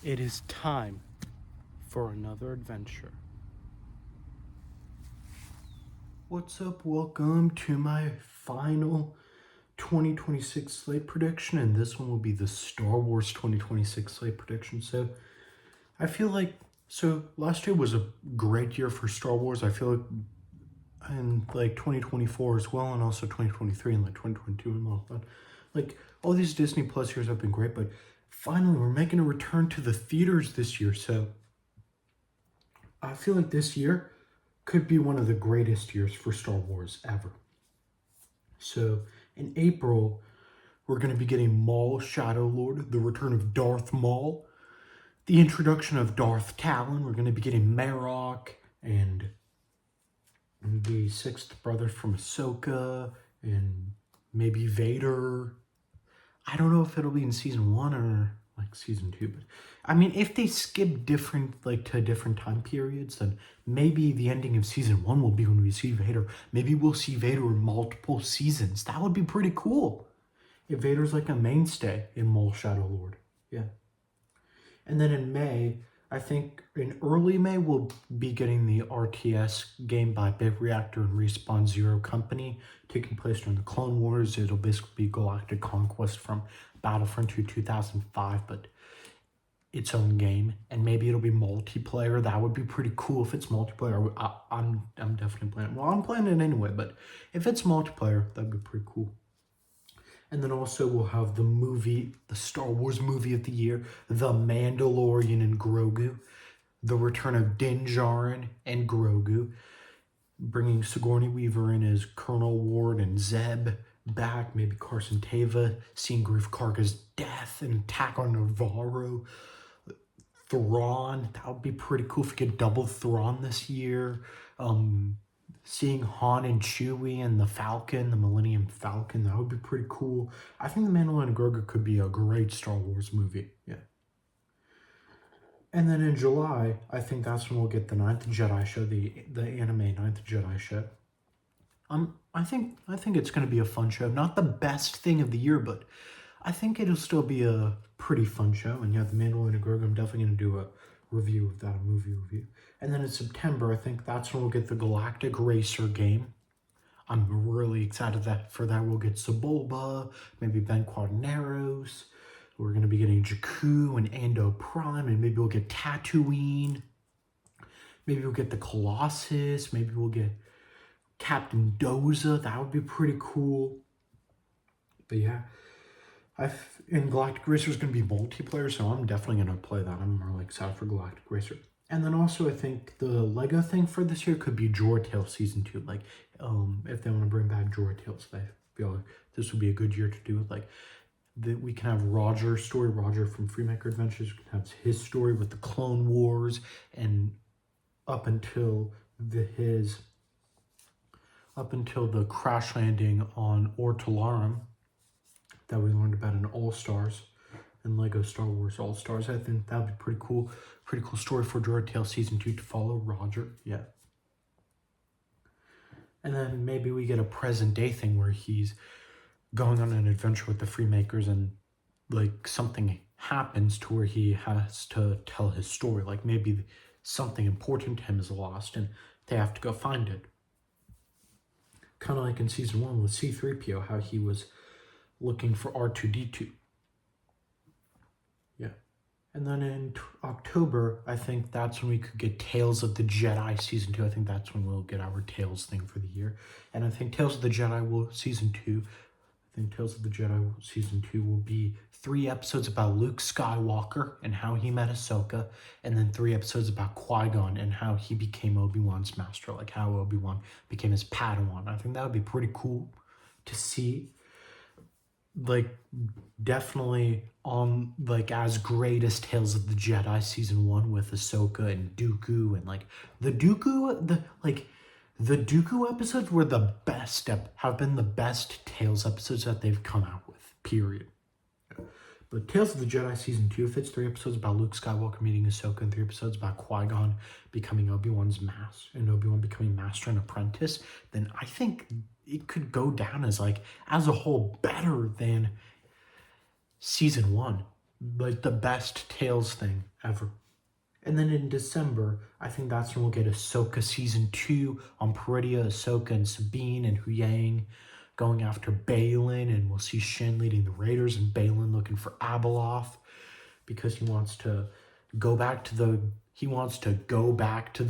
It is time for another adventure. What's up? Welcome to my final 2026 Slate prediction, and this one will be the Star Wars 2026 Slate prediction. So, I feel like last year was a great year for Star Wars. I feel like and like 2024 as well, and also 2023 and like 2022 and all that. Like all these Disney Plus years have been great, but finally we're making a return to the theaters this year. So I feel like this year could be one of the greatest years for Star Wars ever. So in April, we're going to be getting Maul Shadow Lord, the return of Darth Maul, the introduction of Darth Talon. We're going to be getting Marok and the sixth brother from Ahsoka and maybe Vader. I don't know if it'll be in season 1 or like season 2, but I mean, if they skip different to different time periods, then maybe the ending of season 1 will be when we see Vader. Maybe we'll see Vader in multiple seasons. That would be pretty cool if Vader's like a mainstay in Maul Shadow Lord. Yeah. And then in May, I think in early May, we'll be getting the RTS game by Big Reactor and Respawn Zero Company, taking place during the Clone Wars. It'll basically be Galactic Conquest from Battlefront 2 2005, but its own game. And maybe it'll be multiplayer. That would be pretty cool if it's multiplayer. I'm definitely playing it. Well, I'm playing it anyway, but if it's multiplayer, that'd be pretty cool. And then also we'll have the movie, the Star Wars movie of the year, The Mandalorian and Grogu, the return of Din Djarin and Grogu, bringing Sigourney Weaver in as Colonel Ward and Zeb back, maybe Carson Teva, seeing Grief Karga's death and attack on Navarro, Thrawn. That would be pretty cool if we get double Thrawn this year. Seeing Han and Chewie and the Falcon, the Millennium Falcon, that would be pretty cool. I think The Mandalorian and Grogu could be a great Star Wars movie. Yeah. And then in July, I think that's when we'll get the Ninth Jedi show, the anime Ninth Jedi show. I think it's gonna be a fun show. Not the best thing of the year, but I think it'll still be a pretty fun show. And yeah, The Mandalorian and Grogu, I'm definitely gonna do a review of that, a movie review. And then in September, I think that's when we'll get the Galactic Racer game. I'm really excited for that. We'll get Sebulba, maybe Ben Quaternaros. We're going to be getting Jakku and Ando Prime, and maybe we'll get Tatooine. Maybe we'll get the Colossus. Maybe we'll get Captain Doza. That would be pretty cool. But yeah, and Galactic Racer is going to be multiplayer, so I'm definitely going to play that. I'm really excited for Galactic Racer. And then also, I think the Lego thing for this year could be Droid Tales Season 2. Like, if they want to bring back Droid Tales, I feel like this would be a good year to do it. Like, we can have Roger's story, Roger from Freemaker Adventures. We can have his story with the Clone Wars, and up until the crash landing on Ortolarum that we learned about in All Stars and Lego Star Wars All Stars. I think that would be pretty cool. Pretty cool story for Droid Tales Season 2 to follow Roger. Yeah. And then maybe we get a present day thing where he's going on an adventure with the Freemakers and like something happens to where he has to tell his story. Like maybe something important to him is lost and they have to go find it. Kind of like in season 1 with C-3PO, how he was looking for R2-D2. Yeah. And then in October, I think that's when we could get Tales of the Jedi Season 2. I think that's when we'll get our Tales thing for the year. And I think Tales of the Jedi Season 2 will be 3 episodes about Luke Skywalker and how he met Ahsoka, and then 3 episodes about Qui-Gon and how he became Obi-Wan's master, like how Obi-Wan became his Padawan. I think that would be pretty cool to see. Like, definitely on, like, as great as Tales of the Jedi Season 1 with Ahsoka and Dooku, and, like, the Dooku episodes were the best, have been the best Tales episodes that they've come out with, period. But Tales of the Jedi Season 2, if it's 3 episodes about Luke Skywalker meeting Ahsoka and 3 episodes about Qui-Gon becoming Obi-Wan's master and Obi-Wan becoming master and apprentice, then I think it could go down as, like, as a whole better than Season 1. like the best Tales thing ever. And then in December, I think that's when we'll get Ahsoka Season 2 on Peridia, Ahsoka and Sabine and Huyang going after Balin, and we'll see Shin leading the Raiders and Balin looking for Abeloth because he wants to go back to the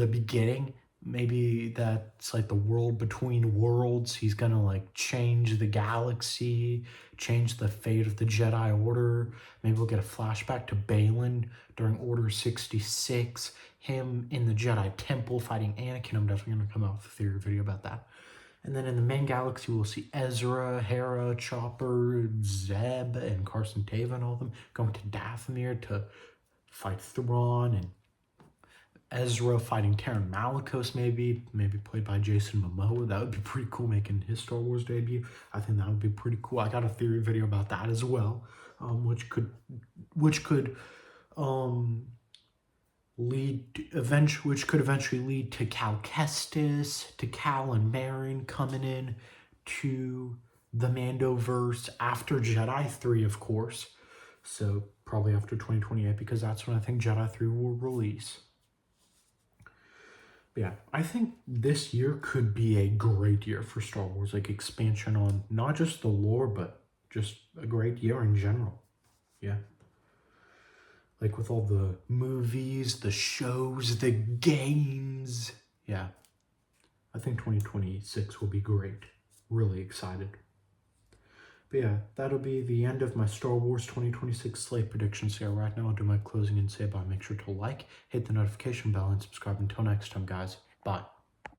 beginning. Maybe that's like the world between worlds. He's gonna like change the galaxy, change the fate of the Jedi Order. Maybe we'll get a flashback to Balin during Order 66, him in the Jedi Temple fighting Anakin. I'm definitely gonna come out with a theory video about that. And then in the main galaxy, we'll see Ezra, Hera, Chopper, Zeb, and Carson Teva and all of them going to Dathomir to fight Thrawn, and Ezra fighting Taron Malicos, maybe played by Jason Momoa. That would be pretty cool, making his Star Wars debut. I think that would be pretty cool. I got a theory video about that as well, which could eventually lead to Cal Kestis, to Cal and Marin coming in to the Mandoverse after Jedi 3, of course. So probably after 2028, because that's when I think Jedi 3 will release. But yeah, I think this year could be a great year for Star Wars, like expansion on not just the lore, but just a great year in general. Yeah. Like with all the movies, the shows, the games. Yeah. I think 2026 will be great. Really excited. But yeah, that'll be the end of my Star Wars 2026 slate predictions here. Right now, I'll do my closing and say bye. Make sure to like, hit the notification bell, and subscribe. Until next time, guys. Bye.